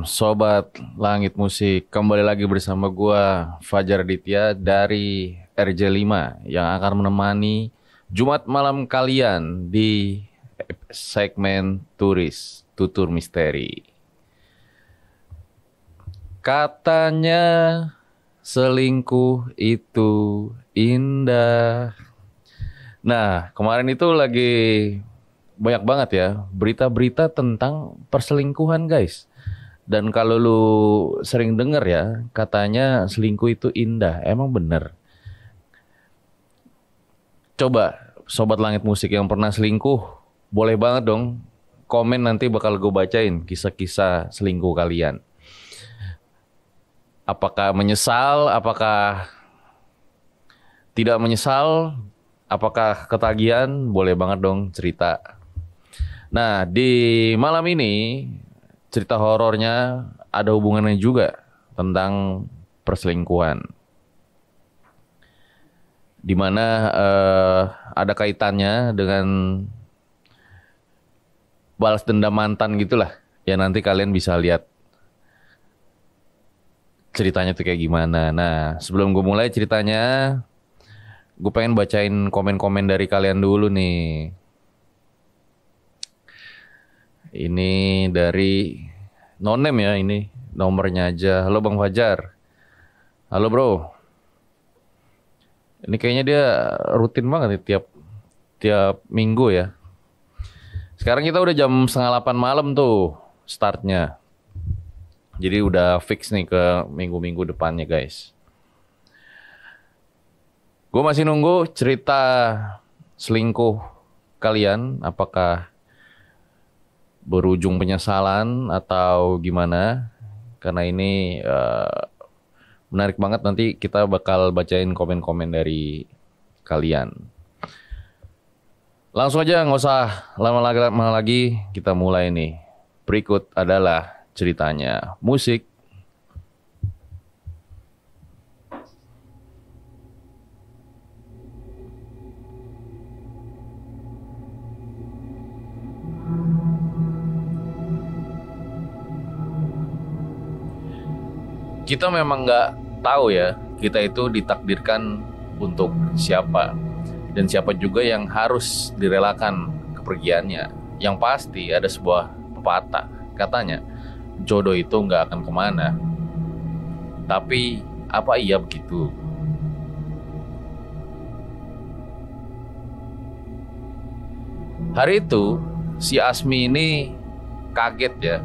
Sobat Langit Musik, kembali lagi bersama gua Fajar Aditya dari RJ5 yang akan menemani Jumat malam kalian di segmen Tutur Misteri. Katanya selingkuh itu indah. Nah, kemarin itu lagi banyak banget ya berita-berita tentang perselingkuhan, guys. Dan kalau lu sering denger ya, katanya selingkuh itu indah. Emang bener. Coba Sobat Langit Musik yang pernah selingkuh, boleh banget dong komen, nanti bakal gue bacain kisah-kisah selingkuh kalian. Apakah menyesal, apakah tidak menyesal, apakah ketagihan, boleh banget dong cerita. Nah, di malam ini cerita horornya ada hubungannya juga tentang perselingkuhan, di mana ada kaitannya dengan balas dendam mantan gitulah. Ya nanti kalian bisa lihat ceritanya tuh kayak gimana. Nah, sebelum gue mulai ceritanya, gue pengen bacain komen-komen dari kalian dulu nih. Ini dari Nonem ya, ini nomornya aja. Halo Bang Fajar. Halo bro. Ini kayaknya dia rutin banget nih tiap minggu ya. Sekarang kita udah jam 7:30 malam tuh startnya. Jadi udah fix nih ke minggu-minggu depannya, guys. Gue masih nunggu cerita selingkuh kalian, apakah berujung penyesalan atau gimana? Karena ini menarik banget, nanti kita bakal bacain komen-komen dari kalian. Langsung aja, nggak usah lama lagi, kita mulai nih. Berikut adalah ceritanya. Musik. Kita memang nggak tahu ya, kita itu ditakdirkan untuk siapa dan siapa juga yang harus direlakan kepergiannya. Yang pasti ada sebuah pepatah, katanya jodoh itu nggak akan kemana. Tapi apa iya begitu? Hari itu si Asmi ini kaget ya,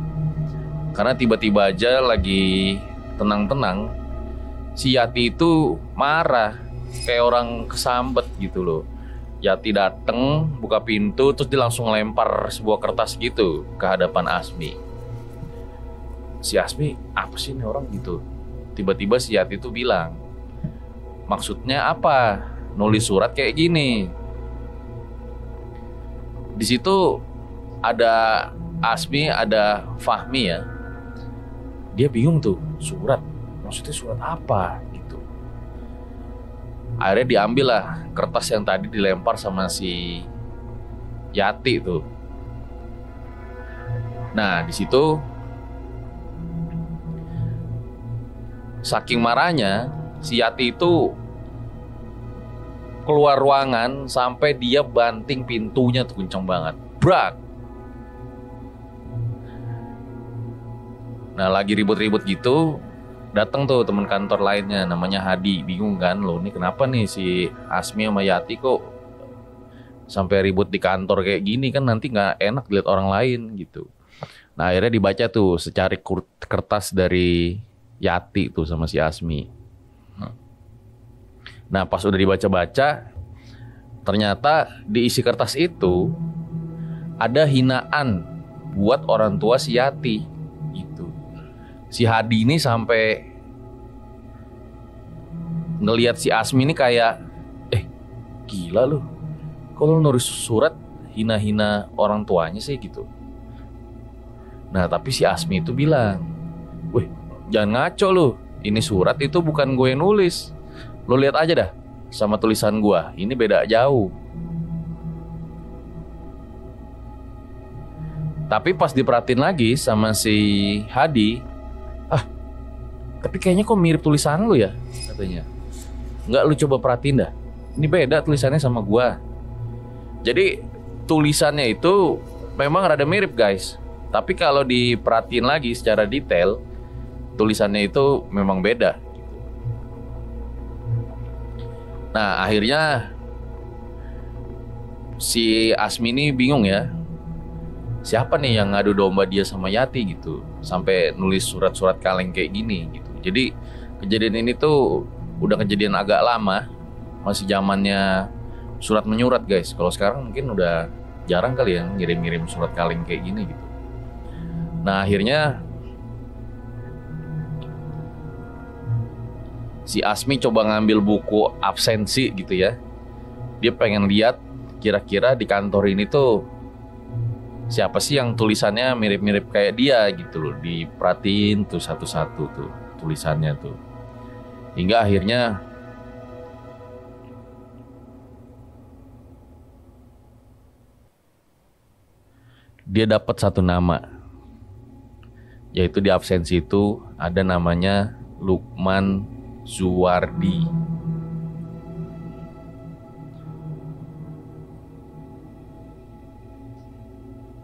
karena tiba-tiba aja lagi tenang-tenang, si Yati itu marah, kayak orang kesambet gitu loh. Yati dateng, buka pintu, terus dia langsung lempar sebuah kertas gitu ke hadapan Asmi. Si Asmi, apa sih ini orang gitu? Tiba-tiba si Yati itu bilang, maksudnya apa? Nulis surat kayak gini. Di situ ada Asmi, ada Fahmi ya. Dia bingung tuh, surat, maksudnya surat apa gitu. Akhirnya diambil lah kertas yang tadi dilempar sama si Yati tuh. Nah, di situ saking marahnya si Yati itu keluar ruangan sampai dia banting pintunya tuh kenceng banget. Brak. Nah, lagi ribut-ribut gitu, datang tuh teman kantor lainnya namanya Hadi. Bingung kan, loh ini kenapa nih si Asmi sama Yati kok sampai ribut di kantor kayak gini, kan nanti nggak enak dilihat orang lain gitu. Nah, akhirnya dibaca tuh secari kertas dari Yati tuh sama si Asmi. Nah, pas udah dibaca-baca, ternyata di isi kertas itu ada hinaan buat orang tua si Yati gitu. Si Hadi ini sampai ngelihat si Asmi ini kayak, gila lu, kalau nulis surat hina-hina orang tuanya sih gitu. Nah, tapi si Asmi itu bilang, weh, jangan ngaco lu, ini surat itu bukan gue yang nulis. Lu lihat aja dah sama tulisan gue, ini beda jauh. Tapi pas diperhatiin lagi sama si Hadi, tapi kayaknya kok mirip tulisan lu ya, katanya. Nggak, lu coba perhatiin dah. Ini beda tulisannya sama gua. Jadi tulisannya itu memang rada mirip guys. Tapi kalau diperhatiin lagi secara detail, tulisannya itu memang beda. Nah akhirnya si Asmi ini bingung ya. Siapa nih yang ngadu domba dia sama Yati gitu, sampai nulis surat-surat kaleng kayak gini gitu. Jadi kejadian ini tuh udah kejadian agak lama, masih zamannya surat menyurat guys. Kalau sekarang mungkin udah jarang kali ya ngirim-ngirim surat kaleng kayak gini gitu. Nah akhirnya si Asmi coba ngambil buku absensi gitu ya. Dia pengen lihat kira-kira di kantor ini tuh siapa sih yang tulisannya mirip-mirip kayak dia gitu loh. Diperhatiin tuh satu-satu tuh tulisannya tuh. Hingga akhirnya dia dapat satu nama. Yaitu di absensi itu ada namanya Lukman Zuwardi.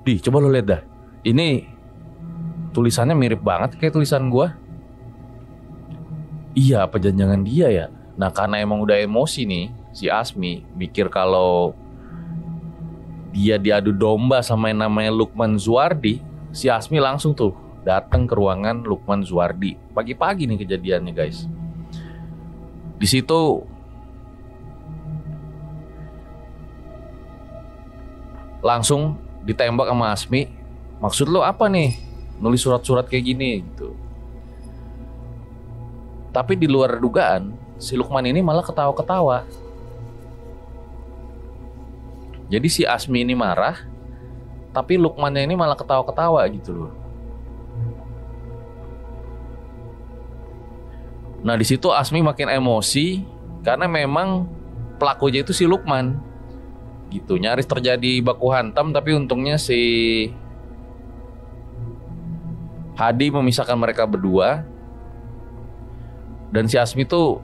Di, coba lo lihat dah. Ini tulisannya mirip banget kayak tulisan gua. Iya, apa jangan dia ya? Nah, karena emang udah emosi nih, si Asmi mikir kalau dia diadu domba sama yang namanya Lukman Zuwardi, si Asmi langsung tuh datang ke ruangan Lukman Zuwardi. Pagi-pagi nih kejadiannya, guys. Di situ langsung ditembak sama Asmi. Maksud lo apa nih nulis surat-surat kayak gini gitu. Tapi di luar dugaan si Lukman ini malah ketawa-ketawa. Jadi si Asmi ini marah, tapi Lukmannya ini malah ketawa-ketawa gitu loh. Nah di situ Asmi makin emosi karena memang pelakunya itu si Lukman. Gitu, nyaris terjadi baku hantam, tapi untungnya si Hadi memisahkan mereka berdua. Dan si Asmi tuh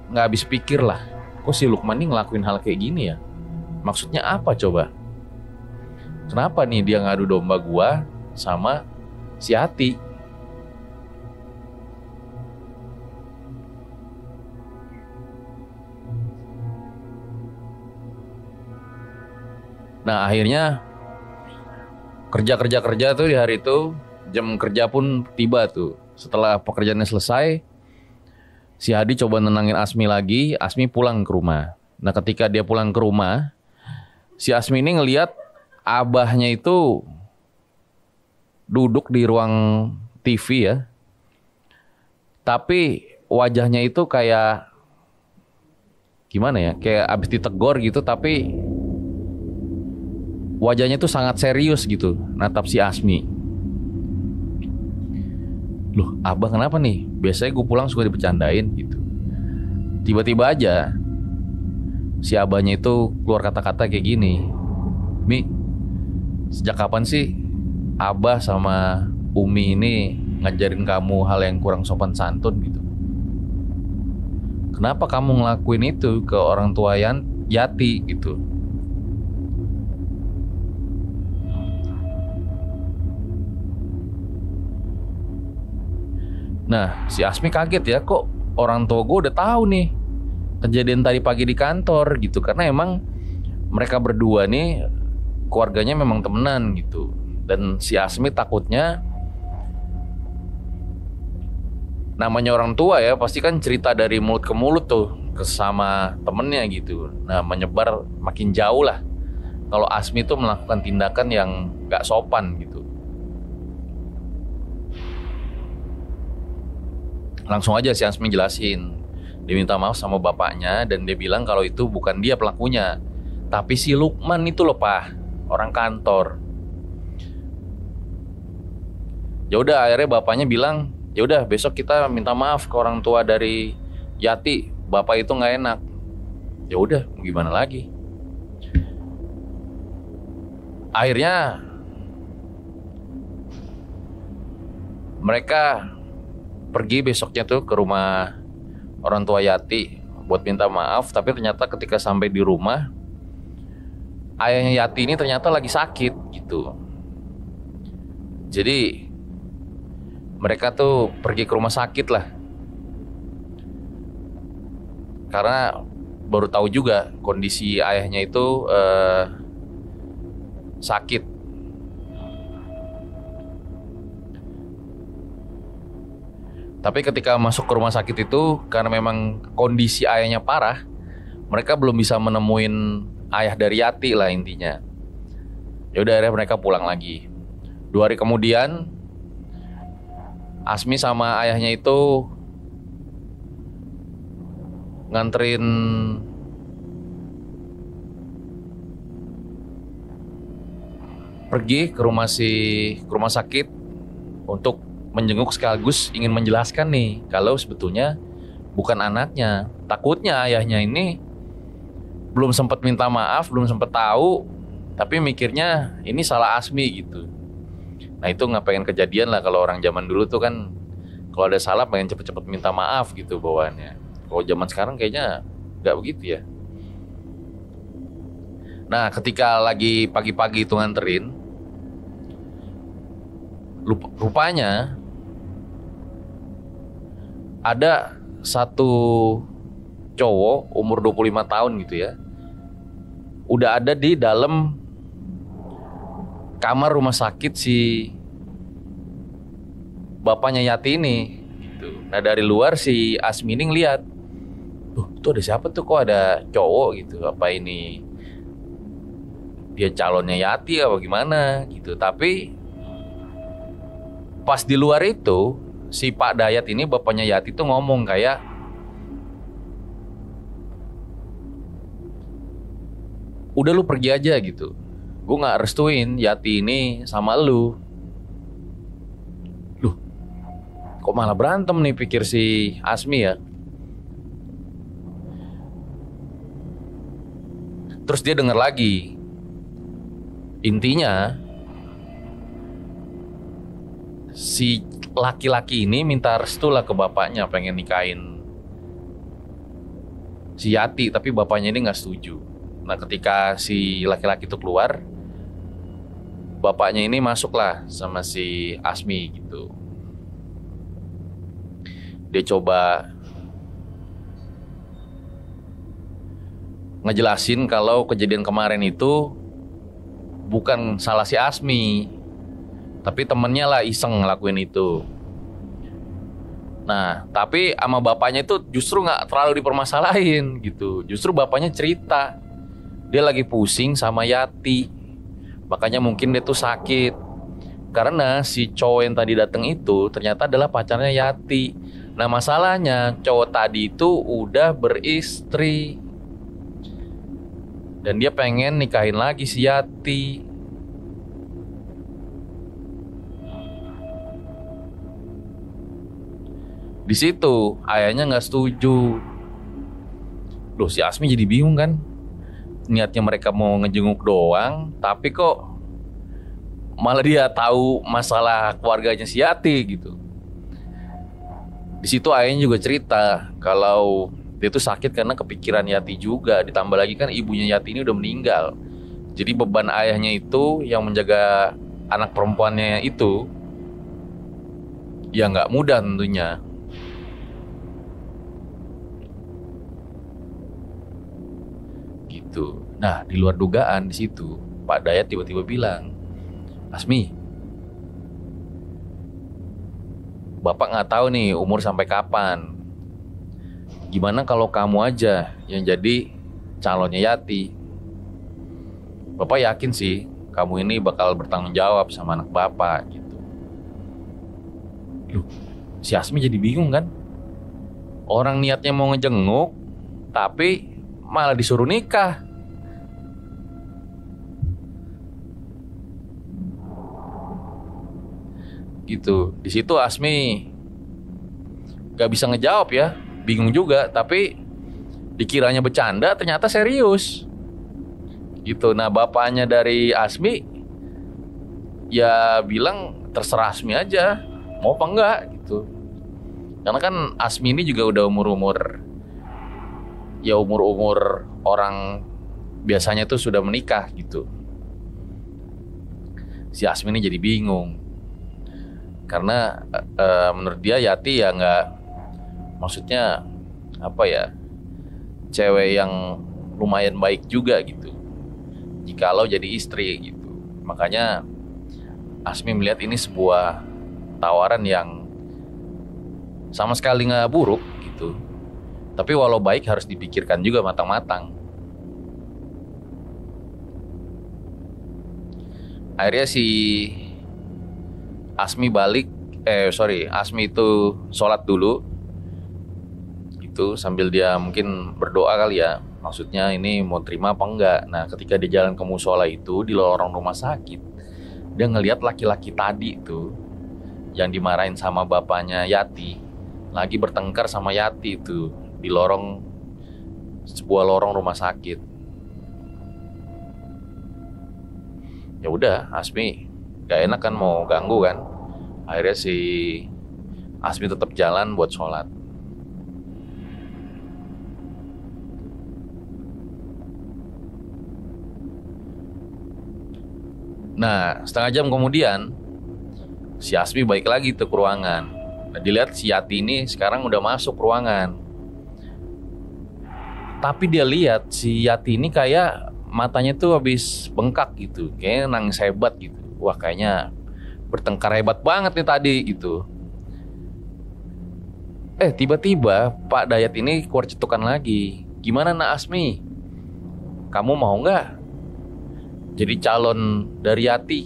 nggak habis pikir lah, kok si Lukman ini ngelakuin hal kayak gini ya? Maksudnya apa coba? Kenapa nih dia ngadu domba gua sama si Hati? Nah akhirnya kerja tuh di hari itu, jam kerja pun tiba tuh. Setelah pekerjaannya selesai, si Hadi coba nenangin Asmi lagi. Asmi pulang ke rumah. Nah ketika dia pulang ke rumah, si Asmi ini ngelihat abahnya itu duduk di ruang TV ya. Tapi wajahnya itu kayak gimana ya, kayak abis ditegor gitu, tapi wajahnya tuh sangat serius gitu, natap si Asmi. Loh, abah kenapa nih? Biasanya gue pulang suka dibercandain gitu. Tiba-tiba aja si abahnya itu keluar kata-kata kayak gini. Mi, sejak kapan sih abah sama Umi ini ngajarin kamu hal yang kurang sopan santun gitu? Kenapa kamu ngelakuin itu ke orang tua Yati gitu? Nah, si Asmi kaget ya, kok orang tua gue udah tahu nih kejadian tadi pagi di kantor gitu. Karena emang mereka berdua nih keluarganya memang temenan gitu. Dan si Asmi takutnya, namanya orang tua ya, pasti kan cerita dari mulut ke mulut tuh ke sama temennya gitu. Nah menyebar makin jauh lah kalau Asmi tuh melakukan tindakan yang gak sopan gitu. Langsung aja si Asmi jelasin. Dia minta maaf sama bapaknya dan dia bilang kalau itu bukan dia pelakunya, tapi si Lukman itu loh Pak, orang kantor. Ya udah akhirnya bapaknya bilang, ya udah besok kita minta maaf ke orang tua dari Yati, bapak itu nggak enak. Ya udah mau gimana lagi. Akhirnya Mereka pergi besoknya tuh ke rumah orang tua Yati buat minta maaf, tapi ternyata ketika sampai di rumah, ayahnya Yati ini ternyata lagi sakit gitu. Jadi mereka tuh pergi ke rumah sakit lah, karena baru tahu juga kondisi ayahnya itu sakit. Tapi ketika masuk ke rumah sakit itu, karena memang kondisi ayahnya parah, mereka belum bisa menemuin ayah dari Yati lah intinya. Ya udah, akhirnya mereka pulang lagi. 2 hari kemudian, Asmi sama ayahnya itu nganterin pergi ke rumah sakit untuk menjenguk, sekaligus ingin menjelaskan nih kalau sebetulnya bukan anaknya. Takutnya ayahnya ini belum sempat minta maaf, belum sempat tahu, tapi mikirnya ini salah Asmi gitu. Nah itu nggak pengen kejadian lah, kalau orang zaman dulu tuh kan kalau ada salah pengen cepet-cepet minta maaf gitu bawaannya. Kalau zaman sekarang kayaknya nggak begitu ya. Nah ketika lagi pagi-pagi itu nganterin, rupanya ada satu cowok umur 25 tahun gitu ya, udah ada di dalam kamar rumah sakit si bapaknya Yati ini gitu. Nah dari luar si Asmi ini ngeliat, tuh ada siapa tuh, kok ada cowok gitu, apa ini dia calonnya Yati apa gimana gitu. Tapi pas di luar itu, si Pak Dayat ini, bapaknya Yati tuh ngomong kayak, udah lu pergi aja gitu, gue gak restuin Yati ini sama lu. Loh, kok malah berantem nih, pikir si Asmi ya. Terus dia denger lagi, intinya si laki-laki ini minta restu lah ke bapaknya, pengen nikahin si Yati, tapi bapaknya ini gak setuju. Nah ketika si laki-laki itu keluar, bapaknya ini masuklah sama si Asmi gitu. Dia coba ngejelasin kalau kejadian kemarin itu bukan salah si Asmi, tapi temennya lah iseng ngelakuin itu. Nah, tapi sama bapaknya itu justru gak terlalu dipermasalahin gitu. Justru bapaknya cerita, dia lagi pusing sama Yati, makanya mungkin dia tuh sakit. Karena si cowok yang tadi datang itu ternyata adalah pacarnya Yati. Nah masalahnya, cowok tadi itu udah beristri, dan dia pengen nikahin lagi si Yati. Di situ ayahnya nggak setuju. Loh, si Asmi jadi bingung kan. Niatnya mereka mau ngejenguk doang, tapi kok malah dia tahu masalah keluarganya si Yati gitu. Di situ ayahnya juga cerita kalau dia tuh sakit karena kepikiran Yati juga. Ditambah lagi kan ibunya Yati ini udah meninggal. Jadi beban ayahnya itu yang menjaga anak perempuannya itu ya nggak mudah tentunya. Gitu. Nah, di luar dugaan di situ, Pak Dayat tiba-tiba bilang, Asmi, Bapak nggak tahu nih umur sampai kapan. Gimana kalau kamu aja yang jadi calonnya Yati? Bapak yakin sih kamu ini bakal bertanggung jawab sama anak Bapak gitu. Loh, si Asmi jadi bingung kan? Orang niatnya mau ngejenguk, tapi malah disuruh nikah. Gitu. Di situ Asmi gak bisa ngejawab ya, bingung juga. Tapi dikiranya bercanda, ternyata serius. Gitu. Nah bapaknya dari Asmi ya bilang terserah Asmi aja. mau apa enggak gitu. Karena kan Asmi ini juga udah umur-umur orang biasanya tuh sudah menikah gitu. Si Asmi ini jadi bingung. Karena menurut dia Yati ya nggak, maksudnya apa ya, cewek yang lumayan baik juga gitu jikalau jadi istri gitu. Makanya Asmi melihat ini sebuah tawaran yang sama sekali nggak buruk gitu. Tapi walau baik harus dipikirkan juga matang-matang. Akhirnya si Asmi Asmi itu sholat dulu. Itu sambil dia mungkin berdoa kali ya. Maksudnya ini mau terima apa enggak. Nah ketika dia jalan ke musola itu di lorong rumah sakit, dia ngelihat laki-laki tadi tuh yang dimarahin sama bapaknya Yati lagi bertengkar sama Yati itu di sebuah lorong rumah sakit. Ya udah, Asmi gak enak kan mau ganggu kan. Akhirnya si Asmi tetap jalan buat sholat. Nah, setengah jam kemudian si Asmi balik lagi tuh ke ruangan. Nah, dilihat si Yati ini sekarang udah masuk ruangan. Tapi dia lihat si Yati ini kayak matanya tuh habis bengkak gitu. Kayaknya nangis hebat gitu. Wah, kayaknya bertengkar hebat banget nih tadi gitu. Tiba-tiba Pak Dayat ini keluar cetukan lagi. Gimana Nak Asmi? Kamu mau nggak jadi calon dari Yati?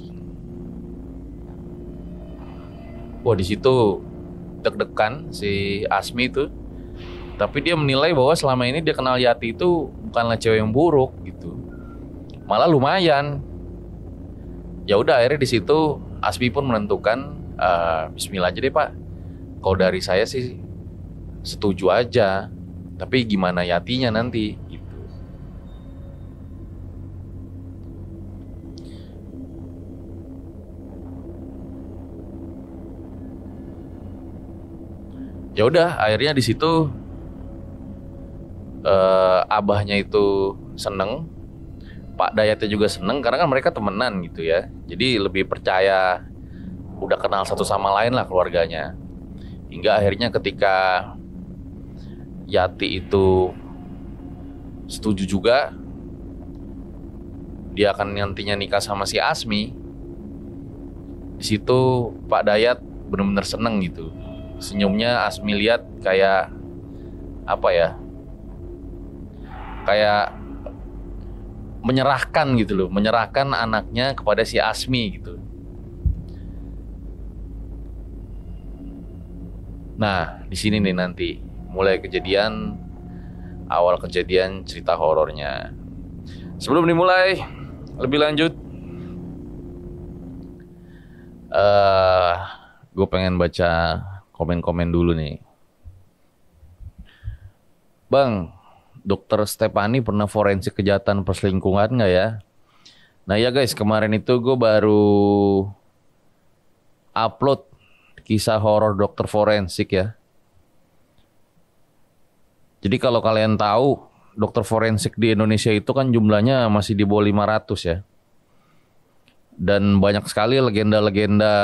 Wah, di situ deg-degan si Asmi itu. Tapi dia menilai bahwa selama ini dia kenal Yati itu bukanlah cewek yang buruk gitu. Malah lumayan. Ya udah, akhirnya di situ Asmi pun menentukan Bismillah aja deh Pak. Kalau dari saya sih setuju aja. Tapi gimana Yatinya nanti gitu. Ya udah, akhirnya di situ abahnya itu seneng, Pak Dayatnya juga seneng karena kan mereka temenan gitu ya. Jadi lebih percaya, udah kenal satu sama lain lah keluarganya. Hingga akhirnya ketika Yati itu setuju juga, dia akan nantinya nikah sama si Asmi. Di situ Pak Dayat benar-benar seneng gitu. Senyumnya Asmi lihat kayak apa ya? Kayak menyerahkan gitu loh, menyerahkan anaknya kepada si Asmi gitu. Nah, di sini nih nanti mulai awal kejadian cerita horornya. Sebelum dimulai lebih lanjut, gue pengen baca komen-komen dulu nih. Bang, Dokter Stefani pernah forensik kejahatan perselingkuhan nggak ya? Nah ya guys, kemarin itu gue baru upload kisah horor dokter forensik ya. Jadi kalau kalian tahu, dokter forensik di Indonesia itu kan jumlahnya masih di bawah 500 ya. Dan banyak sekali legenda-legenda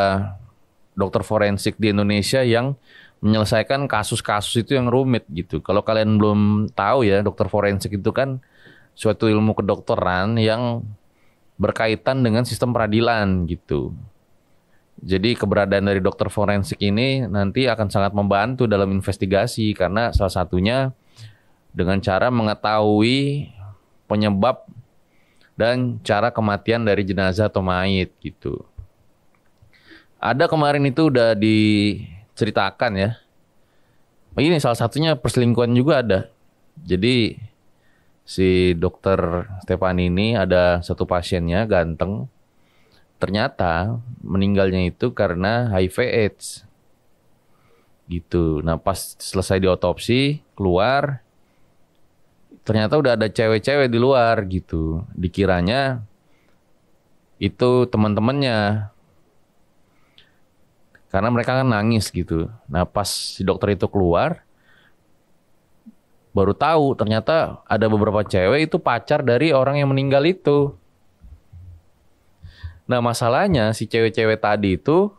dokter forensik di Indonesia yang menyelesaikan kasus-kasus itu yang rumit gitu. Kalau kalian belum tahu ya, dokter forensik itu kan suatu ilmu kedokteran yang berkaitan dengan sistem peradilan gitu. Jadi keberadaan dari dokter forensik ini nanti akan sangat membantu dalam investigasi karena salah satunya dengan cara mengetahui penyebab dan cara kematian dari jenazah atau mayit gitu. Ada kemarin itu udah diceritakan ya. Ini salah satunya perselingkuhan juga ada. Jadi si dokter Stefani ini ada satu pasiennya ganteng. Ternyata meninggalnya itu karena HIV/AIDS. Gitu. Nah pas selesai diotopsi keluar, ternyata udah ada cewek-cewek di luar gitu. Dikiranya itu teman-temannya. Karena mereka kan nangis gitu. Nah pas si dokter itu keluar, baru tahu ternyata ada beberapa cewek itu pacar dari orang yang meninggal itu. Nah masalahnya si cewek-cewek tadi itu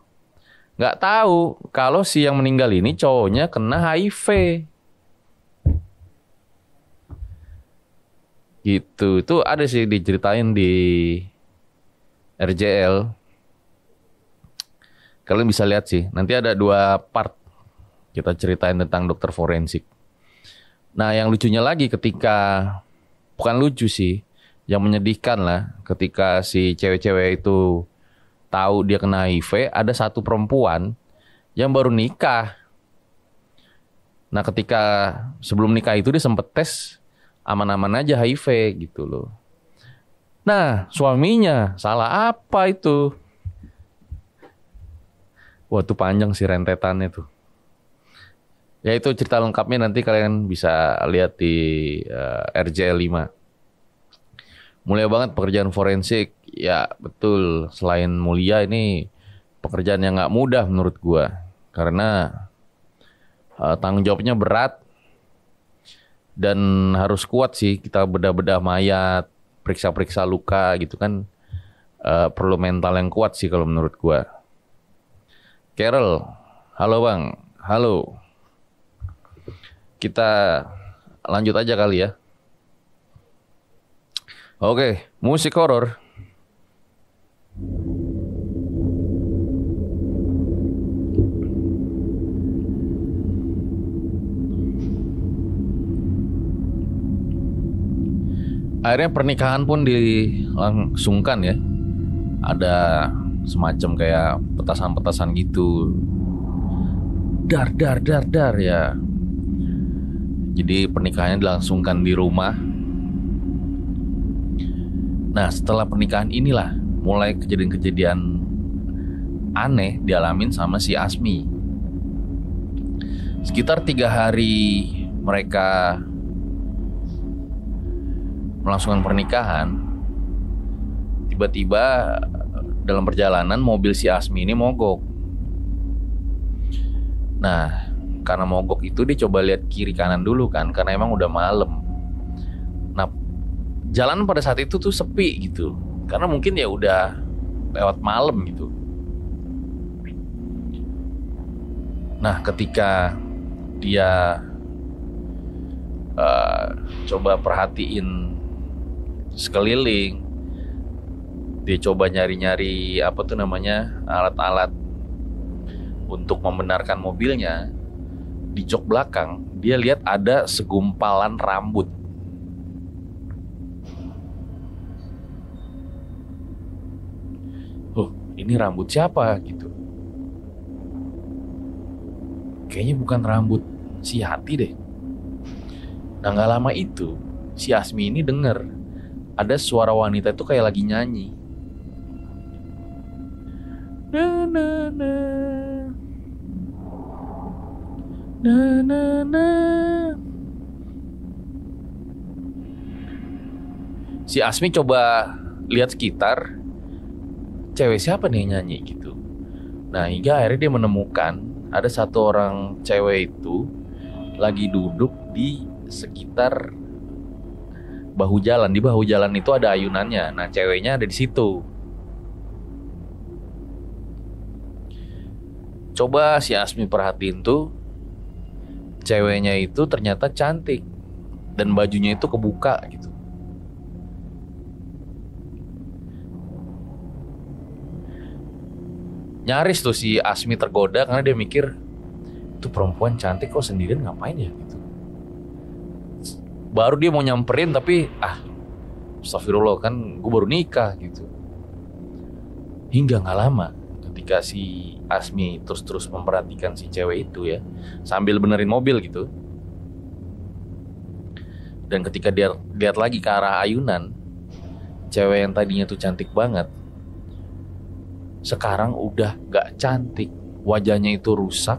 nggak tahu kalau si yang meninggal ini cowoknya kena HIV. Gitu. Itu ada sih diceritain di RJL. Kalian bisa lihat sih. Nanti ada 2 part kita ceritain tentang dokter forensik. Nah yang lucunya lagi ketika, bukan lucu sih, yang menyedihkan lah, ketika si cewek-cewek itu tahu dia kena HIV, ada satu perempuan yang baru nikah. Nah ketika sebelum nikah itu dia sempet tes, aman-aman aja HIV gitu loh. Nah suaminya salah apa itu? Wah itu panjang sih rentetannya tuh. Ya itu cerita lengkapnya nanti kalian bisa lihat di RJL 5. Mulia banget pekerjaan forensik. Ya betul, selain mulia ini pekerjaan yang gak mudah menurut gua. Karena tanggung jawabnya berat. Dan harus kuat sih, kita bedah-bedah mayat, periksa-periksa luka gitu kan. Perlu mental yang kuat sih kalau menurut gua. Carol, halo bang, halo. Kita lanjut aja kali ya. Oke, musik horor. Akhirnya pernikahan pun dilangsungkan ya. Ada semacam kayak petasan-petasan gitu. Dar ya. Jadi pernikahannya dilangsungkan di rumah. Nah setelah pernikahan inilah mulai kejadian-kejadian aneh dialamin sama si Asmi. Sekitar 3 hari mereka melangsungkan pernikahan, tiba-tiba dalam perjalanan mobil si Asmi ini mogok. Nah karena mogok itu dia coba lihat kiri kanan dulu kan, karena emang udah malam. Nah jalan pada saat itu tuh sepi gitu, karena mungkin ya udah lewat malam gitu. Nah ketika dia coba perhatiin sekeliling, dia coba nyari-nyari apa tuh namanya, alat-alat untuk membenarkan mobilnya. Di jok belakang dia lihat ada segumpalan rambut. Ini rambut siapa gitu? Kayaknya bukan rambut si Hati deh. Nah gak lama itu si Asmi ini denger ada suara wanita itu kayak lagi nyanyi. Na na na na na na. Si Asmi coba lihat sekitar, cewek siapa nih yang nyanyi gitu. Nah hingga akhirnya dia menemukan ada satu orang cewek itu lagi duduk di sekitar bahu jalan. Di bahu jalan itu ada ayunannya. Nah ceweknya ada di situ. Coba si Asmi perhatiin tuh, ceweknya itu ternyata cantik dan bajunya itu kebuka gitu. Nyaris tuh si Asmi tergoda karena dia mikir, itu perempuan cantik kok sendirian ngapain ya gitu. Baru dia mau nyamperin tapi astagfirullah kan gue baru nikah gitu. Hingga gak lama ketika si Asmi terus memperhatikan si cewek itu ya, sambil benerin mobil gitu. Dan ketika dia lihat lagi ke arah ayunan, cewek yang tadinya tuh cantik banget sekarang udah gak cantik. Wajahnya itu rusak.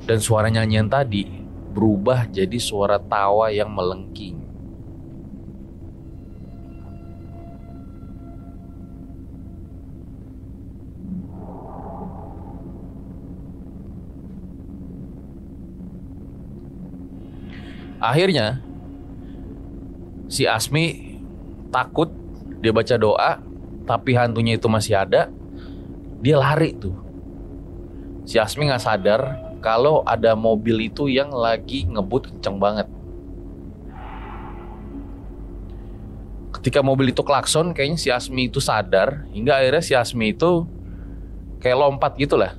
Dan suara nyanyian tadi berubah jadi suara tawa yang melengking. Akhirnya si Asmi takut, dia baca doa, tapi hantunya itu masih ada. Dia lari tuh. Si Asmi gak sadar kalau ada mobil itu yang lagi ngebut kenceng banget. Ketika mobil itu klakson, kayaknya si Asmi itu sadar, hingga akhirnya si Asmi itu kayak lompat gitu lah.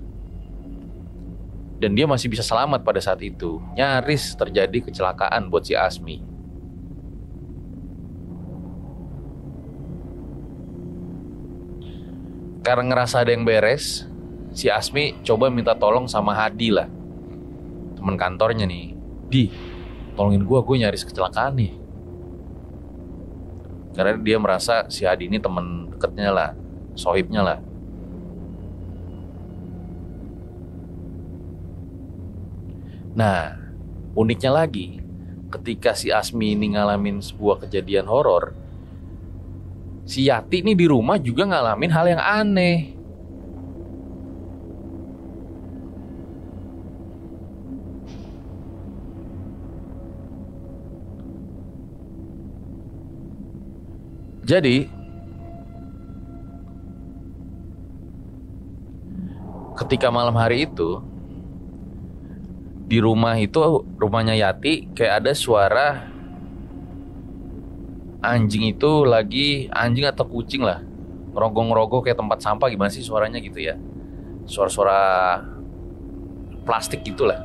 Dan dia masih bisa selamat pada saat itu. Nyaris terjadi kecelakaan buat si Asmi. Karena ngerasa ada yang beres, si Asmi coba minta tolong sama Hadi lah, teman kantornya nih. Di, tolongin gue nyaris kecelakaan nih. Karena dia merasa si Hadi ini teman deketnya lah, sohibnya lah. Nah, uniknya lagi, ketika si Asmi ini ngalamin sebuah kejadian horor, si Yati ini di rumah juga ngalamin hal yang aneh. Jadi, ketika malam hari itu, di rumah itu, rumahnya Yati, kayak ada suara anjing itu lagi, anjing atau kucing lah, ngerogoh-ngerogoh kayak tempat sampah, gimana sih suaranya gitu ya, suara-suara plastik gitulah.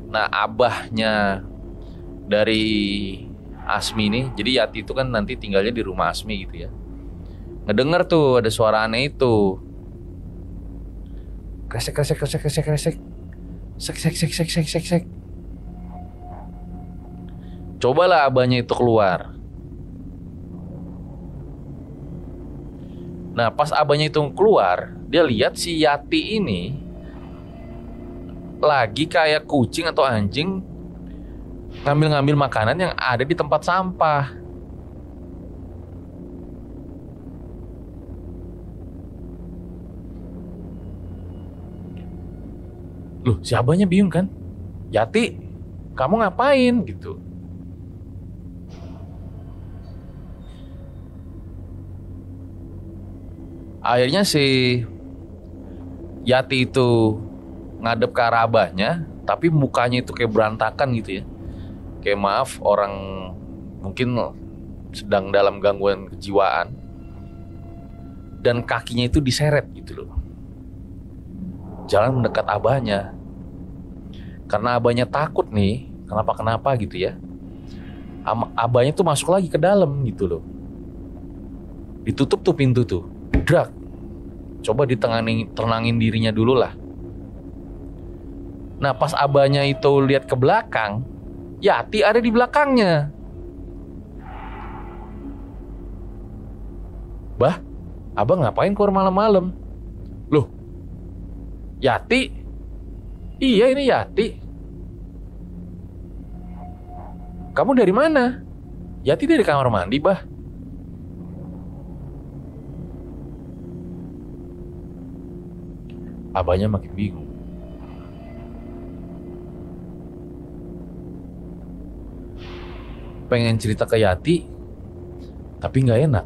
Nah, abahnya dari Asmi ini, jadi Yati itu kan nanti tinggalnya di rumah Asmi gitu ya, ngedenger tuh ada suara aneh itu, kresek kresek kresek kresek kresek, sek sek sek sek sek sek sek. Cobalah abahnya itu keluar. Nah, pas abahnya itu keluar, dia lihat si Yati ini lagi kayak kucing atau anjing ngambil-ngambil makanan yang ada di tempat sampah. Loh, si abahnya bingung kan? Yati, kamu ngapain? Gitu. Akhirnya si Yati itu ngadep ke arah abahnya, tapi mukanya itu kayak berantakan gitu ya. Kayak maaf, orang mungkin sedang dalam gangguan kejiwaan. Dan kakinya itu diseret gitu loh. Jalan mendekat abahnya. Karena abahnya takut nih, kenapa-kenapa gitu ya. Abahnya tuh masuk lagi ke dalam gitu loh. Ditutup tuh pintu tuh. Drak. Coba tenangin dirinya dulu lah. Nah, pas abahnya itu lihat ke belakang, Yati ada di belakangnya. Bah, abang ngapain keluar malam-malam? Loh, Yati? Iya, ini Yati. Kamu dari mana? Yati dari kamar mandi, bah. Abahnya makin bingung. Pengen cerita ke Yati, tapi nggak enak.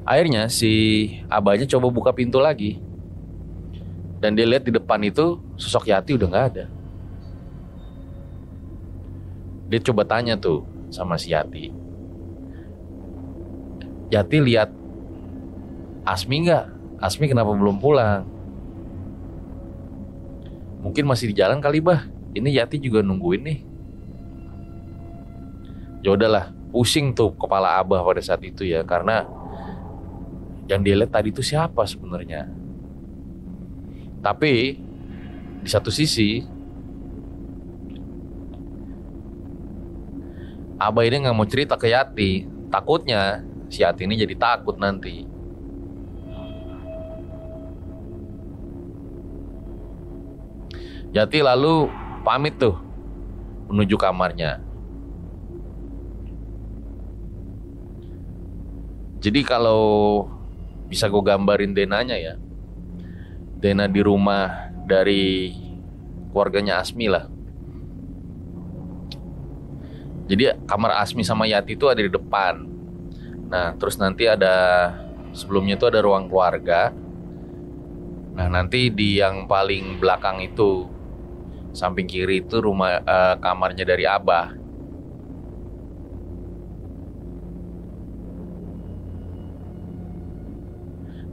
Akhirnya si abahnya coba buka pintu lagi, dan dia lihat di depan itu sosok Yati udah nggak ada. Dia coba tanya tuh sama si Yati, Yati lihat Asmi nggak? Asmi kenapa belum pulang? Mungkin masih di jalan kali, bah. Ini Yati juga nungguin nih. Ya udahlah, pusing tuh kepala abah pada saat itu ya, karena yang dia lihat tadi itu siapa sebenarnya. Tapi di satu sisi, abah ini nggak mau cerita ke Yati, takutnya si Yati ini jadi takut nanti. Yati lalu pamit tuh menuju kamarnya. Jadi kalau bisa gue gambarin denanya ya, Dena di rumah dari keluarganya Asmi lah. Jadi kamar Asmi sama Yati itu ada di depan. Nah terus nanti ada, sebelumnya itu ada ruang keluarga. Nah nanti di yang paling belakang itu, samping kiri itu rumah kamarnya dari Abah.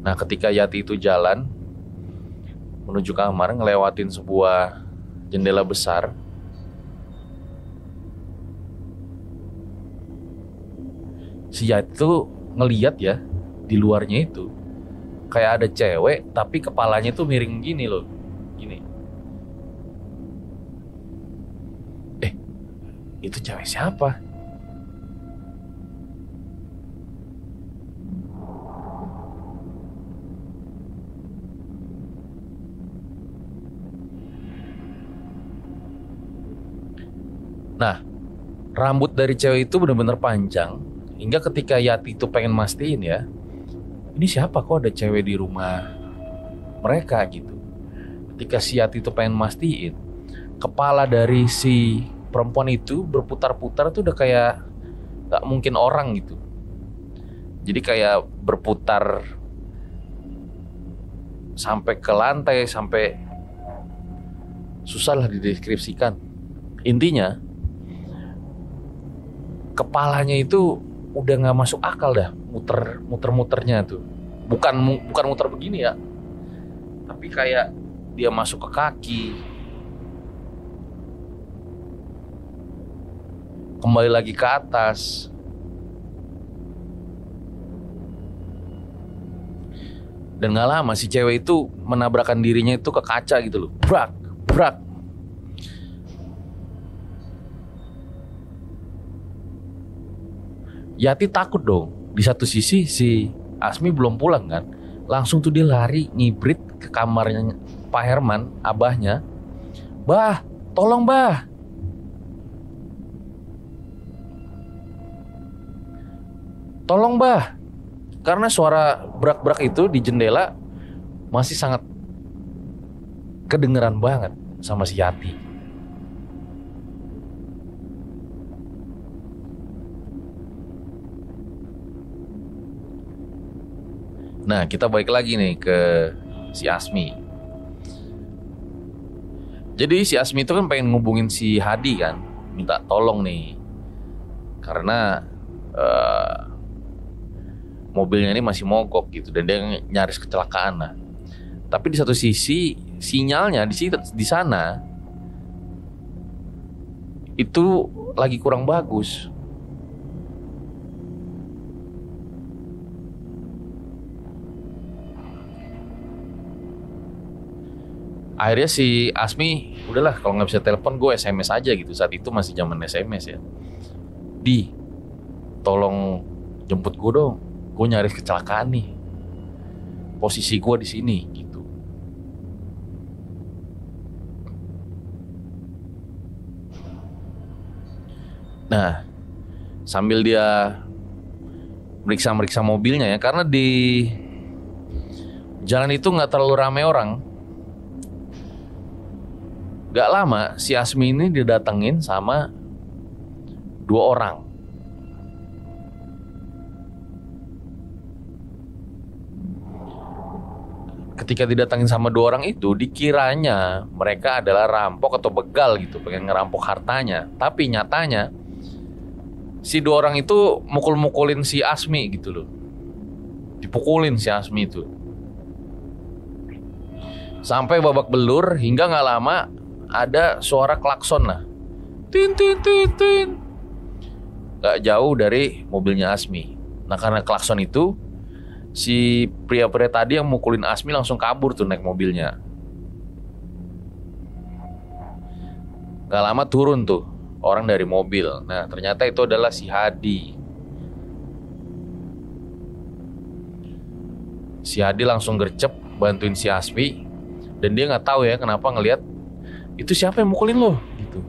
Nah ketika Yati itu jalan menuju kamar, ngelewatin sebuah jendela besar. Si Yati tuh ngeliat ya, di luarnya itu kayak ada cewek tapi kepalanya tuh miring gini loh, gini. Itu cewek siapa? Nah, rambut dari cewek itu benar-benar panjang hingga ketika Yati itu pengen mastiin ya, ini siapa, kok ada cewek di rumah mereka gitu. Ketika si Yati itu pengen mastiin, kepala dari si perempuan itu berputar-putar tuh udah kayak gak mungkin orang gitu. Jadi kayak berputar sampai ke lantai, sampai susah lah dideskripsikan. Intinya kepalanya itu udah gak masuk akal dah, muter-muternya tuh. Bukan muter begini ya, tapi kayak dia masuk ke kaki, kembali lagi ke atas. Dan gak lama si cewek itu menabrakkan dirinya itu ke kaca gitu loh. Brak, brak. Yati takut dong. Di satu sisi si Asmi belum pulang kan, langsung tuh dia lari ngibrit ke kamarnya Pak Herman, abahnya. Bah, tolong bah. Tolong bah. Karena suara brak-brak itu di jendela masih sangat kedengeran banget sama si Yati. Nah, kita balik lagi nih ke si Asmi. Jadi si Asmi itu kan pengen ngubungin si Hadi kan, minta tolong nih, karena mobilnya ini masih mogok gitu dan dia nyaris kecelakaan lah. Tapi di satu sisi sinyalnya di sana itu lagi kurang bagus. Akhirnya si Asmi, udahlah kalau nggak bisa telepon gue SMS aja gitu. Saat itu masih zaman SMS ya. Tolong jemput gue dong. Gue nyaris kecelakaan nih. Posisi gue di sini gitu. Nah, sambil dia meriksa mobilnya ya, karena di jalan itu nggak terlalu ramai orang. Gak lama si Asmi ini didatengin sama 2 orang. Ketika didatengin sama 2 orang itu, dikiranya mereka adalah rampok atau begal gitu, pengen ngerampok hartanya. Tapi nyatanya si 2 orang itu mukul-mukulin si Asmi gitu loh. Dipukulin si Asmi itu sampai babak belur, hingga gak lama ada suara klakson lah, tin tin tin tin, gak jauh dari mobilnya Asmi. Nah karena klakson itu, si pria-pria tadi yang mukulin Asmi langsung kabur tuh naik mobilnya. Gak lama turun tuh orang dari mobil. Nah ternyata itu adalah si Hadi. Si Hadi langsung gercep bantuin si Asmi, dan dia nggak tahu ya kenapa ngelihat itu siapa yang mukulin lo gitu.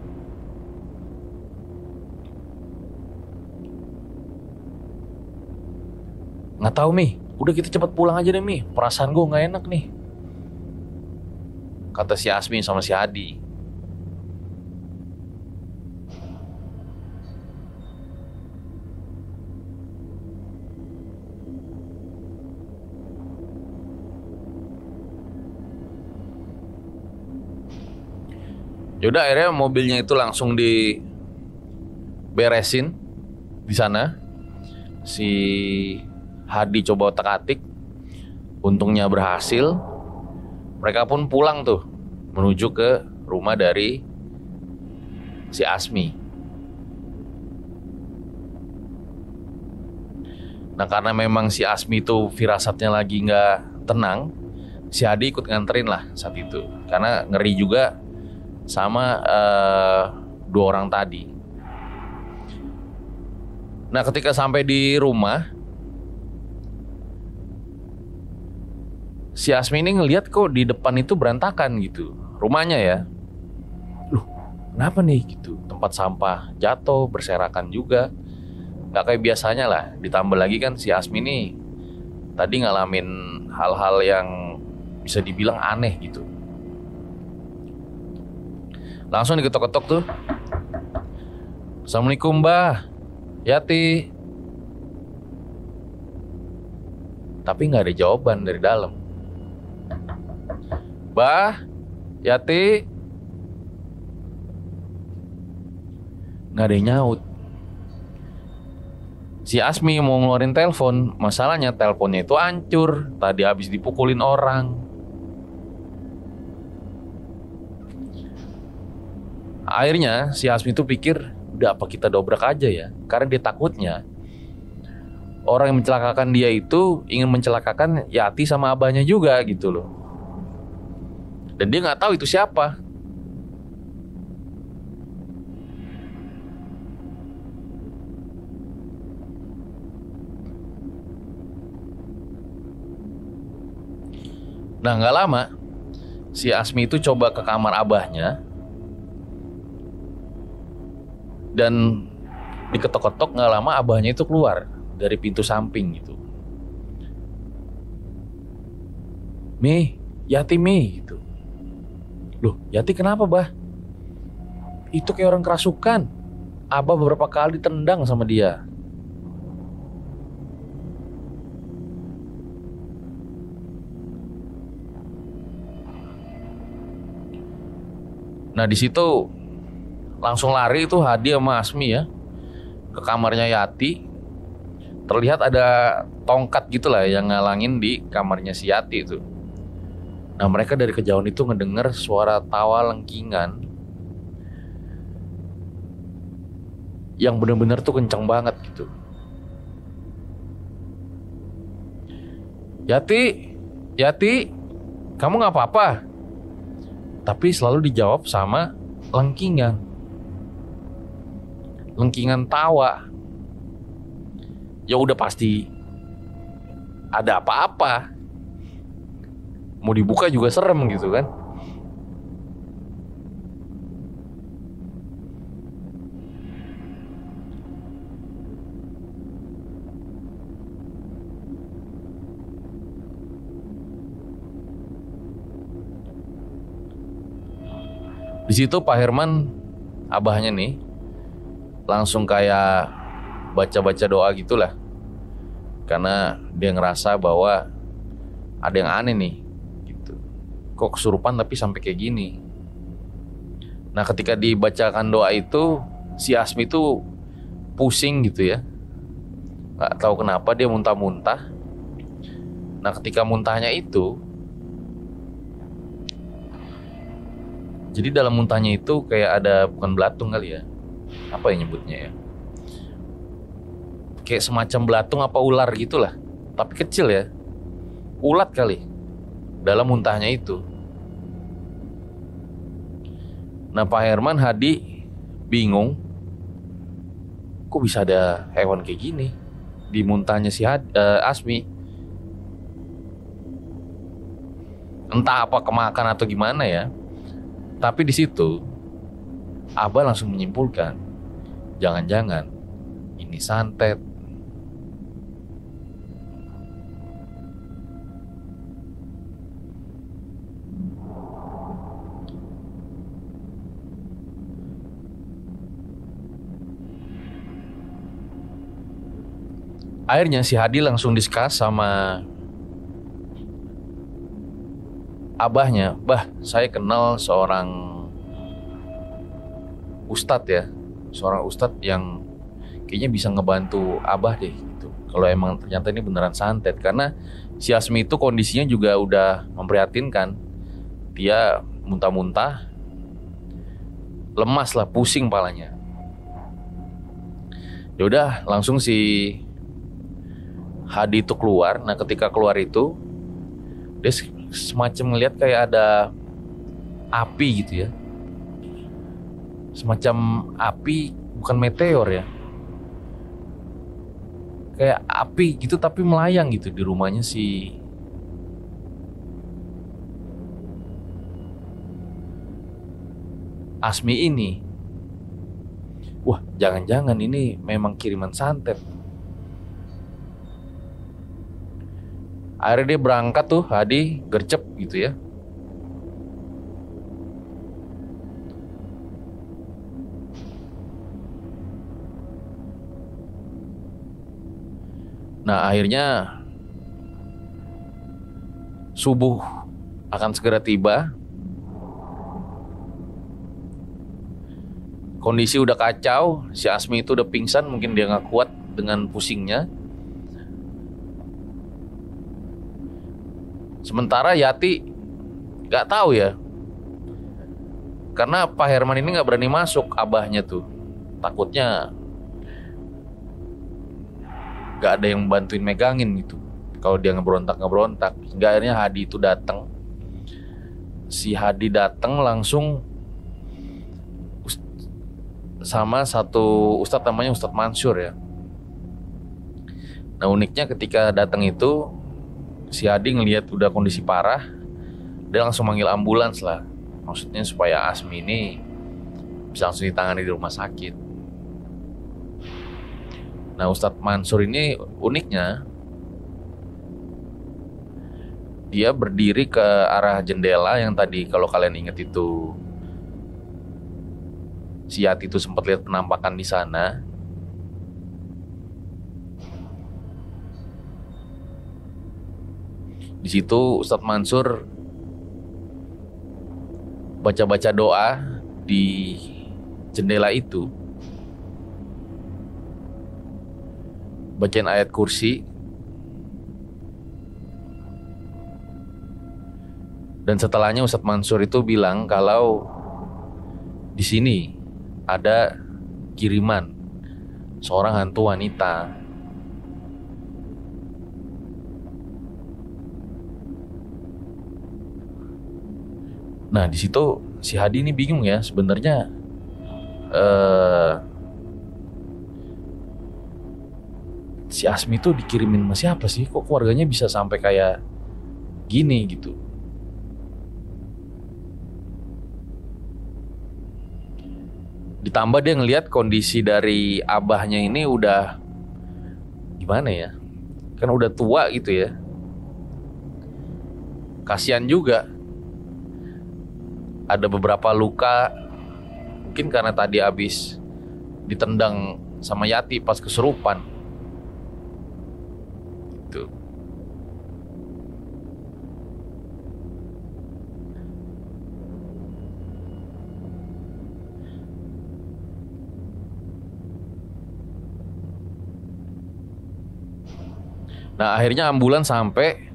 Nggak tahu Mi, udah kita cepet pulang aja deh Mi, perasaan gue nggak enak nih. kata si Asmi sama si Hadi. Yaudah, akhirnya mobilnya itu langsung diberesin di sana. Si Hadi coba otak-atik, untungnya berhasil. Mereka pun pulang tuh menuju ke rumah dari si Asmi. Nah, karena memang si Asmi itu firasatnya lagi nggak tenang, si Hadi ikut nganterin lah saat itu, karena ngeri juga sama dua orang tadi. Nah, ketika sampai di rumah, si Asmi ini ngelihat kok di depan itu berantakan gitu rumahnya ya. Loh, kenapa nih gitu? Tempat sampah jatuh, berserakan juga, nggak kayak biasanya lah. Ditambah lagi kan si Asmi ini tadi ngalamin hal-hal yang bisa dibilang aneh gitu. Langsung diketok-ketok tuh. Assalamualaikum Mbah Yati. Tapi nggak ada jawaban dari dalam. Mbah Yati. Nggak ada yang nyaut. Si Asmi mau ngeluarin telepon, masalahnya teleponnya itu hancur. Tadi habis dipukulin orang. Akhirnya si Asmi itu pikir, udah apa kita dobrak aja ya. Karena dia takutnya orang yang mencelakakan dia itu ingin mencelakakan Yati sama abahnya juga gitu loh. Dan dia gak tahu itu siapa. Nah, gak lama si Asmi itu coba ke kamar abahnya. Dan diketok-ketok, gak lama abahnya itu keluar dari pintu samping gitu. Mi, Yati Mi gitu. Loh, Yati kenapa bah? Itu kayak orang kerasukan. Abah beberapa kali ditendang sama dia. Nah, di situ langsung lari itu Hadi sama Asmi ya ke kamarnya Yati. Terlihat ada tongkat gitulah yang ngalangin di kamarnya si Yati itu. Nah, mereka dari kejauhan itu ngedenger suara tawa lengkingan yang bener-bener tuh kencang banget gitu. Yati, Yati, kamu gak apa-apa? Tapi selalu dijawab sama lengkingan. Lengkingan tawa. Ya udah pasti ada apa-apa. Mau dibuka juga serem gitu kan. Di situ Pak Herman, abahnya nih, langsung kayak baca-baca doa gitulah. Karena dia ngerasa bahwa ada yang aneh nih gitu. Kok kesurupan tapi sampai kayak gini. Nah, ketika dibacakan doa itu, si Asmi itu pusing gitu ya. Gak tahu kenapa dia muntah-muntah. Nah, ketika muntahnya itu, jadi dalam muntahnya itu kayak ada, bukan belatung kali ya, apa yang nyebutnya ya, kayak semacam belatung apa ular gitulah, tapi kecil ya, ulat kali dalam muntahnya itu. Nah, Pak Herman, Hadi bingung, kok bisa ada hewan kayak gini di muntahnya si Asmi. Entah apa kemakan atau gimana ya. Tapi di situ Abah langsung menyimpulkan, jangan-jangan ini santet. Akhirnya si Hadi langsung diskus sama abahnya. Bah, saya kenal seorang ustadz ya, seorang ustadz yang kayaknya bisa ngebantu abah deh gitu. Kalau emang ternyata ini beneran santet, karena si Asmi itu kondisinya juga udah memprihatinkan. Dia muntah-muntah, lemas lah, pusing palanya. Ya udah, langsung si Hadi itu keluar. Nah, ketika keluar itu dia semacam ngeliat kayak ada api gitu ya. Semacam api, bukan meteor ya. Kayak api gitu tapi melayang gitu di rumahnya si Asmi ini. Wah, jangan-jangan ini memang kiriman santet. Akhirnya dia berangkat tuh, Hadi gercep gitu ya. Nah, akhirnya subuh akan segera tiba. Kondisi udah kacau, si Asmi itu udah pingsan, mungkin dia nggak kuat dengan pusingnya. Sementara Yati nggak tahu ya, karena Pak Herman ini nggak berani masuk, abahnya tuh takutnya nggak ada yang bantuin megangin gitu. Kalau dia ngeberontak, hingga akhirnya Hadi itu datang. Si Hadi datang langsung sama satu ustadz, namanya Ustadz Mansur ya. Nah, uniknya ketika datang itu si Hadi ngelihat udah kondisi parah, dia langsung manggil ambulans lah. Maksudnya supaya Asmi ini bisa langsung ditangani di rumah sakit. Nah, Ustadz Mansur ini uniknya dia berdiri ke arah jendela yang tadi kalau kalian ingat itu si Yati itu sempat lihat penampakan di sana. Di situ Ustadz Mansur baca-baca doa di jendela itu. Bacain ayat kursi. Dan setelahnya Ustadz Mansur itu bilang kalau di sini ada kiriman seorang hantu wanita. Nah, di situ si Hadi ini bingung ya sebenarnya. Si Asmi itu dikirimin sama siapa sih? Kok keluarganya bisa sampai kayak gini gitu? Ditambah dia ngelihat kondisi dari abahnya ini udah gimana ya? Kan udah tua gitu ya. Kasihan juga. Ada beberapa luka. Mungkin karena tadi habis ditendang sama Yati pas kesurupan. Gitu. Nah, akhirnya ambulans sampai.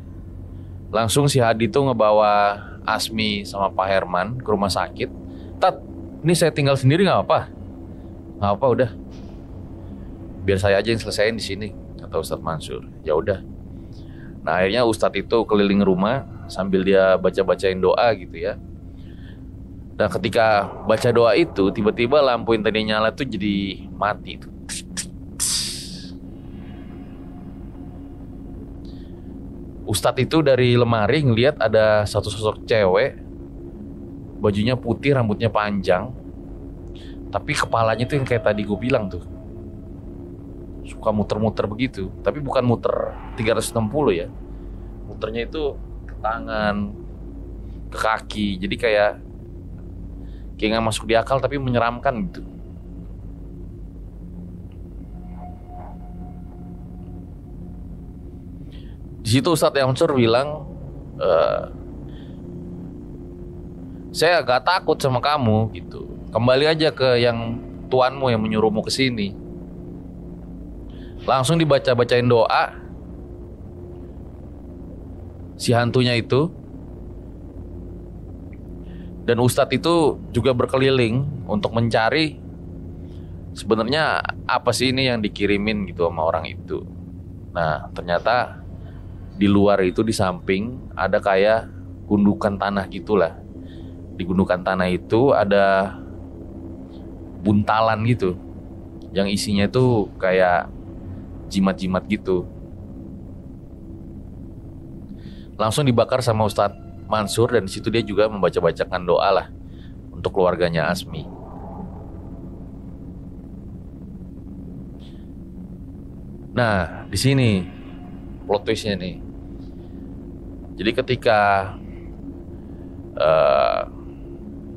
Langsung si Hadi tuh ngebawa Asmi sama Pak Herman ke rumah sakit. Tat, ini saya tinggal sendiri nggak apa? Nggak apa, udah. Biar saya aja yang selesaiin di sini, kata Ustadz Mansur. Ya udah. Nah, akhirnya Ustadz itu keliling rumah sambil dia baca-bacain doa gitu ya. Dan ketika baca doa itu, tiba-tiba lampu yang tadi nyala tuh jadi mati tuh. Ustadz itu dari lemari ngelihat ada satu sosok cewek, bajunya putih, rambutnya panjang, tapi kepalanya tuh yang kayak tadi gue bilang tuh, suka muter-muter begitu, tapi bukan muter 360 ya, muternya itu ke tangan, ke kaki, jadi kayak nggak masuk di akal tapi menyeramkan gitu. Di situ Ustadz Mansur bilang, saya agak takut sama kamu gitu. Kembali aja ke yang tuanmu yang menyuruhmu ke sini. Langsung dibaca-bacain doa si hantunya itu. Dan Ustadz itu juga berkeliling untuk mencari sebenarnya apa sih ini yang dikirimin gitu sama orang itu. Nah, ternyata di luar itu di samping ada kayak gundukan tanah gitulah. Di gundukan tanah itu ada buntalan gitu yang isinya itu kayak jimat-jimat gitu. Langsung dibakar sama Ustadz Mansur, dan di situ dia juga membaca-bacakan doa lah untuk keluarganya Asmi. Nah, di sini plot twistnya nih. Jadi ketika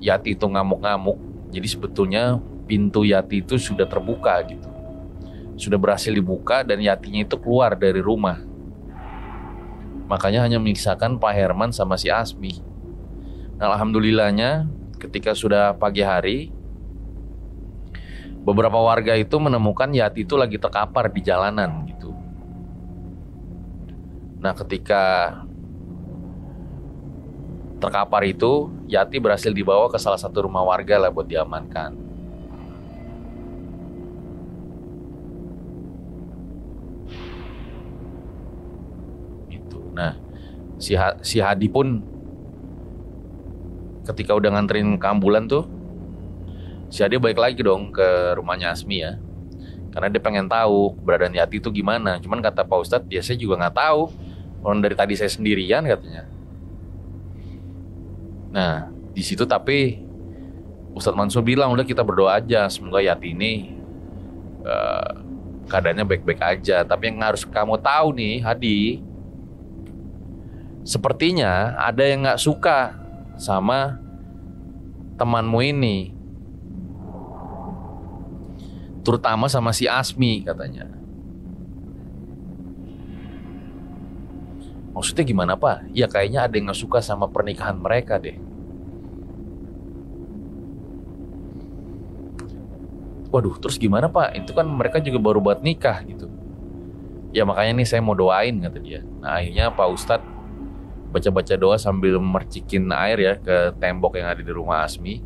Yati itu ngamuk-ngamuk, jadi sebetulnya pintu Yati itu sudah terbuka gitu. Sudah berhasil dibuka dan Yatinya itu keluar dari rumah. Makanya hanya menyisakan Pak Herman sama si Asmi. Nah, alhamdulillahnya ketika sudah pagi hari, beberapa warga itu menemukan Yati itu lagi terkapar di jalanan gitu. Nah, ketika terkapar itu, Yati berhasil dibawa ke salah satu rumah warga lah buat diamankan. Nah, si Hadi pun ketika udah nganterin ke ambulan tuh, si Hadi balik lagi dong ke rumahnya Asmi ya. Karena dia pengen tahu keberadaan Yati itu gimana. Cuman kata Pak Ustadz, ya saya juga nggak tahu. Orang dari tadi saya sendirian katanya. Nah, di situ tapi Ustadz Mansur bilang, udah kita berdoa aja. Semoga Yati ini keadaannya baik-baik aja. Tapi yang harus kamu tahu nih, Hadi, sepertinya ada yang gak suka sama temanmu ini, terutama sama si Asmi katanya. Maksudnya gimana Pak? Ya kayaknya ada yang gak suka sama pernikahan mereka deh. Waduh, terus gimana Pak? Itu kan mereka juga baru buat nikah gitu. Ya makanya nih saya mau doain kata dia. Nah, akhirnya Pak Ustadz baca-baca doa sambil mercikin air ya ke tembok yang ada di rumah Asmi.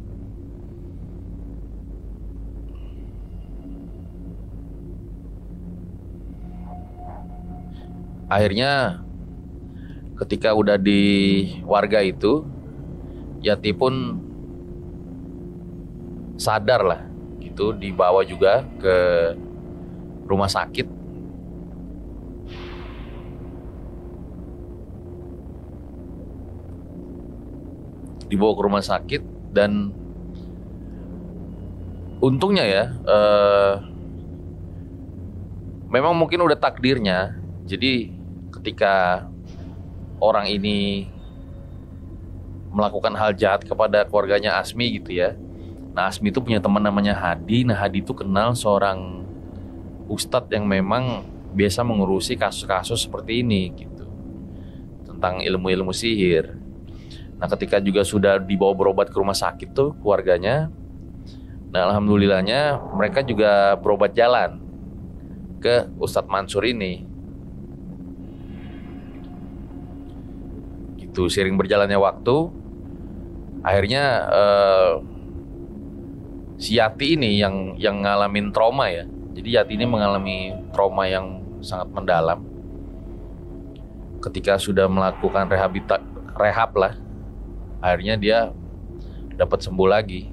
Akhirnya ketika udah di warga itu, Yati pun sadar lah gitu, dibawa juga ke rumah sakit. Dibawa ke rumah sakit dan untungnya ya, memang mungkin udah takdirnya. Jadi ketika orang ini melakukan hal jahat kepada keluarganya Asmi gitu ya. Nah, Asmi itu punya teman namanya Hadi. Nah, Hadi itu kenal seorang ustadz yang memang biasa mengurusi kasus-kasus seperti ini gitu, tentang ilmu-ilmu sihir. Nah, ketika juga sudah dibawa berobat ke rumah sakit tuh keluarganya. Nah, alhamdulillahnya mereka juga berobat jalan ke Ustadz Mansur ini. Gitu, seiring berjalannya waktu, akhirnya si Yati ini yang ngalamin trauma ya. Jadi Yati ini mengalami trauma yang sangat mendalam. Ketika sudah melakukan rehab lah, akhirnya dia dapat sembuh lagi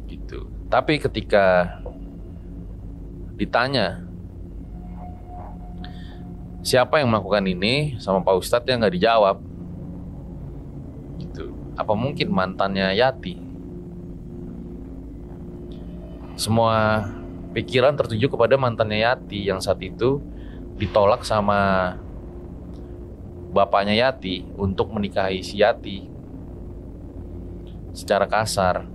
gitu. Tapi ketika ditanya siapa yang melakukan ini sama Pak Ustadz, yang nggak dijawab gitu. Apa mungkin mantannya Yati? Semua pikiran tertuju kepada mantannya Yati yang saat itu ditolak sama bapaknya Yati untuk menikahi si Yati secara kasar.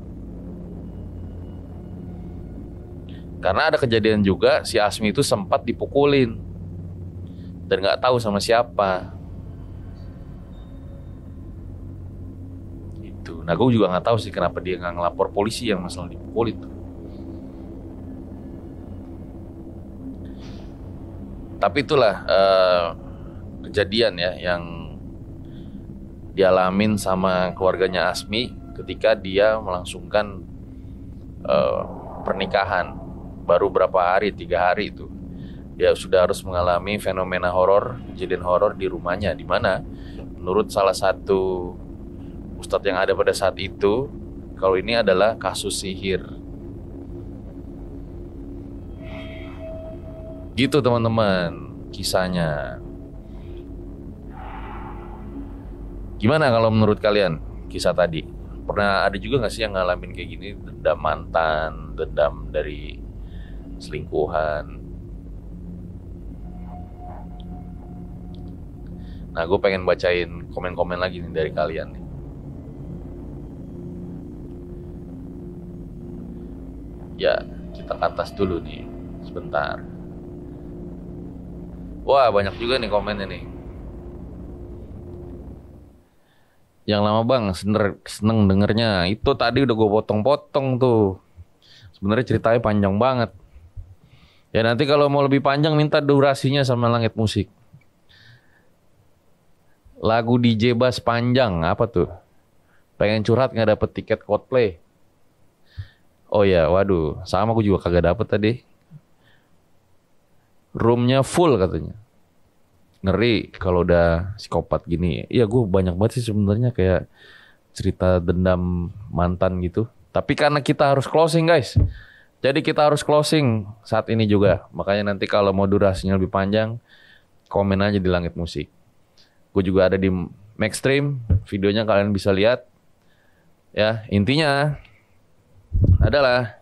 Karena ada kejadian juga si Asmi itu sempat dipukulin dan nggak tahu sama siapa. Itu. Nah, gue juga nggak tahu sih kenapa dia nggak ngelapor polisi yang masalah dipukul itu. Tapi itulah kejadian ya yang dialamin sama keluarganya Asmi ketika dia melangsungkan pernikahan. Baru berapa hari, 3 hari itu dia sudah harus mengalami fenomena horor, kejadian horor di rumahnya, di mana menurut salah satu ustadz yang ada pada saat itu, kalau ini adalah kasus sihir. Gitu teman-teman kisahnya. Gimana kalau menurut kalian kisah tadi? Pernah ada juga gak sih yang ngalamin kayak gini? Dendam mantan, dendam dari selingkuhan. Nah, gue pengen bacain komen-komen lagi nih dari kalian nih. Ya, kita ke atas dulu nih sebentar. Wah, banyak juga nih komennya nih. Yang lama bang, seneng dengernya. Itu tadi udah gue potong-potong tuh. Sebenarnya ceritanya panjang banget. Ya nanti kalau mau lebih panjang minta durasinya sama Langit Musik. Lagu DJ Bass panjang, apa tuh? Pengen curhat gak dapet tiket Coldplay? Oh ya, waduh, sama aku juga kagak dapet tadi. Roomnya full katanya. Ngeri kalau udah psikopat gini. Iya, gue banyak banget sih sebenarnya kayak cerita dendam mantan gitu. Tapi karena kita harus closing guys, jadi kita harus closing saat ini juga. Makanya nanti kalau mau durasinya lebih panjang, komen aja di Langit Musik. Gue juga ada di Maxstream, videonya kalian bisa lihat. Ya, intinya adalah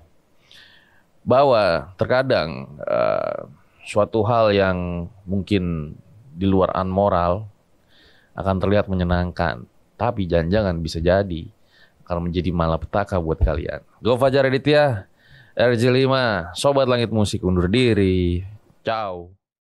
bahwa terkadang suatu hal yang mungkin di luar amoral akan terlihat menyenangkan, tapi jangan-jangan bisa jadi akan menjadi malapetaka buat kalian. Gue Fajar Aditya, RJ5, Sobat Langit Musik undur diri. Ciao.